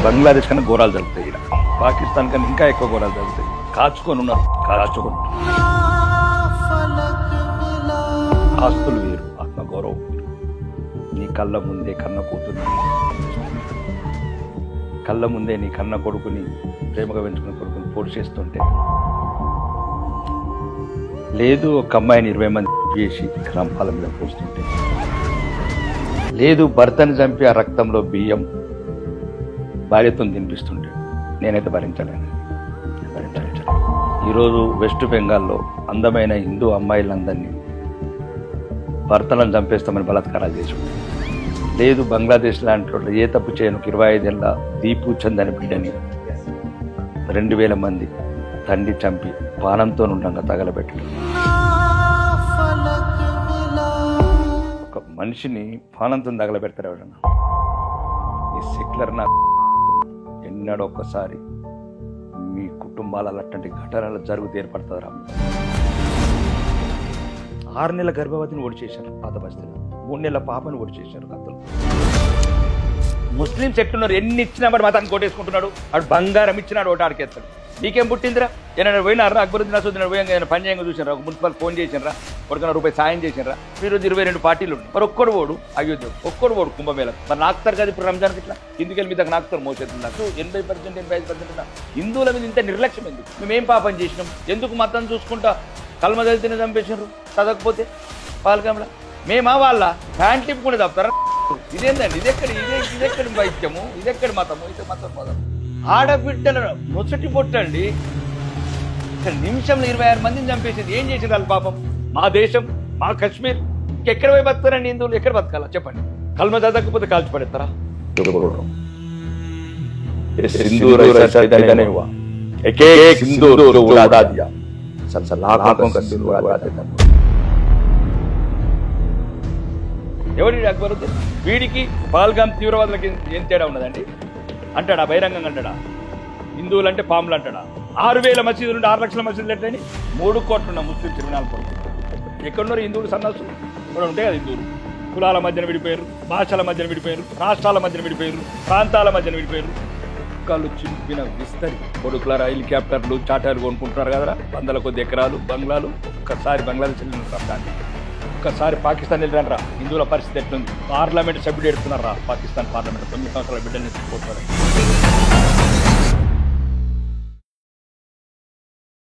బంగ్లాదేశ్ కన్నా ఘోరాలు జరుగుతాయి, ఇక్కడ పాకిస్తాన్ కన్నా ఇంకా ఎక్కువ ఘోరాలు జరుగుతాయి. కాచుకొని ఉన్నారు, కాచుకొని. ఆస్తులు వేరు, ఆత్మగౌరవం వేరు. నీ కళ్ళ ముందే కన్న కూతురు, కళ్ళ ముందే నీ కన్న కొడుకుని, ప్రేమగా పెంచుకున్న కొడుకుని పోటు చేస్తుంటే, లేదు ఒక అమ్మాయిని 20 మంది వేసి రంపాల మీద పోస్తుంటే, లేదు భర్తని చంపి ఆ రక్తంలో బియ్యం భార్యతో తినిపిస్తుంటే నేనైతే భరించలేను. ఈరోజు వెస్ట్ బెంగాల్లో అందమైన హిందూ అమ్మాయిలందరినీ భర్తలను చంపేస్తామని బలాత్కారాలు చేసుకుంటారు. లేదు బంగ్లాదేశ్ లాంటి ఏ తప్పు చేయను 25 ఏళ్ళ దీపు చంద్ అనే బిడ్డని 2000 మంది తండ్రి చంపి పానంతో ఉండగా తగలబెట్టడం. ఒక మనిషిని పానంతో తగలబెడతారు ఎవరన్నా? ఈ సెక్యులర్ నా ఎన్నడో ఒక్కసారి మీ కుటుంబాలలో అట్లాంటి ఘటనలు జరుగుతూ ఏర్పడుతుందిరా. 6 నెలల గర్భవతిని ఓడి చేశారు పాత బస్తీలో, 3 నెలల పాపని ఓడి చేశారు కథలు. ముస్లింస్ ఎట్లున్నారు, ఎన్ని ఇచ్చినా వాడు మతాన్ని కోటేసుకుంటున్నాడు. వాడు బంగారం ఇచ్చినాడు ఒకటి ఆడికేస్తాడు. నీకేం పుట్టిందిరా? ఏమైనా పోయినారా? అక్బరుద్దీన్ అసదుద్దీన్ పోయి ఏమైనా పని చేయంగా చూసినారా? ఒక మున్సిపల్ ఫోన్ చేసినరా? ఒకరికైనా రూపాయి సాయం చేసినరా? ఈరోజు 22 పార్టీలు ఉన్నాయి, మరి ఒక్కడు ఓడు అయోధ్య, ఒక్కడు ఓడు కుంభమేళకు. మరి నాకుతారు కదా ఇప్పుడు రంజాన్కి ఇట్లా ఇందుకెళ్ళి మీ దగ్గర నాకుతారు మోసేది. నాకు 80%, 85% హిందువుల మీద ఇంత నిర్లక్ష్యం ఎందుకు? మేమేం పాపం చేసినాం? ఎందుకు మతం చూసుకుంటా కల్మదలితేనే చంపేసినారు? చదవకపోతే పాలకంలో మేమా వాళ్ళ ప్యాంట్ టిప్ కూడా తప్పుతారా? ఇదేందండి? ఇదెక్కడి వైద్యము? ఇదెక్కడి మతము? ఇది మతం. ఆడబిడ్డల ముచ్చటి పొట్టండి నిమిషంలో 26 మందిని చంపేసింది. ఏం చేసింది వాళ్ళు పాపం? మా దేశం, మా కాశ్మీర్, ఇంకెక్కడ పోయి బతుకుతారండి హిందువులు? ఎక్కడ బతకాలా చెప్పండి? కల్మ చదవకపోతే కాల్చి పడేస్తారా? ఎవడి అక్బరుద్దీన్? వీడికి పహల్గామ్ తీవ్రవాదులకి ఏం తేడా ఉన్నదండి? అంటాడా? బహిరంగంగా అంటాడా? హిందువులు అంటే పాములు అంటాడా? 6000 మసీదులు ఉంటే 6 లక్షల మసీదులు ఎట్లని? 3 కోట్లు ఉన్న ముస్లిం తిరునాళ్ళ కోట్లు. ఎక్కడున్నారు హిందువులు? సన్నాసులు కూడా ఉంటాయి కదా హిందువులు. కులాల మధ్యన విడిపోయారు, భాషల మధ్యన విడిపోయారు, రాష్ట్రాల మధ్యన విడిపోయారు, ప్రాంతాల మధ్యన విడిపోయారు. కుక్కలు చింపిన విస్తరి కొడుకులారా హెలికాప్టర్లు చాటాలు కొనుక్కుంటున్నారు కదరా, 100 కొద్ది ఎకరాలు బంగ్లాలు. ఒక్కసారి బంగ్లాదేశ్ వెళ్ళిన, ఒక్కసారి పాకిస్తాన్ వెళ్ళిరా, హిందువుల పరిస్థితి ఎట్లుంది? పార్లమెంట్ సభ్యుడు ఎడుతున్నారా? పాకిస్తాన్ పార్లమెంట్ 9 సంవత్సరాల బిడ్డల్ని తీసుకుంటున్నారు.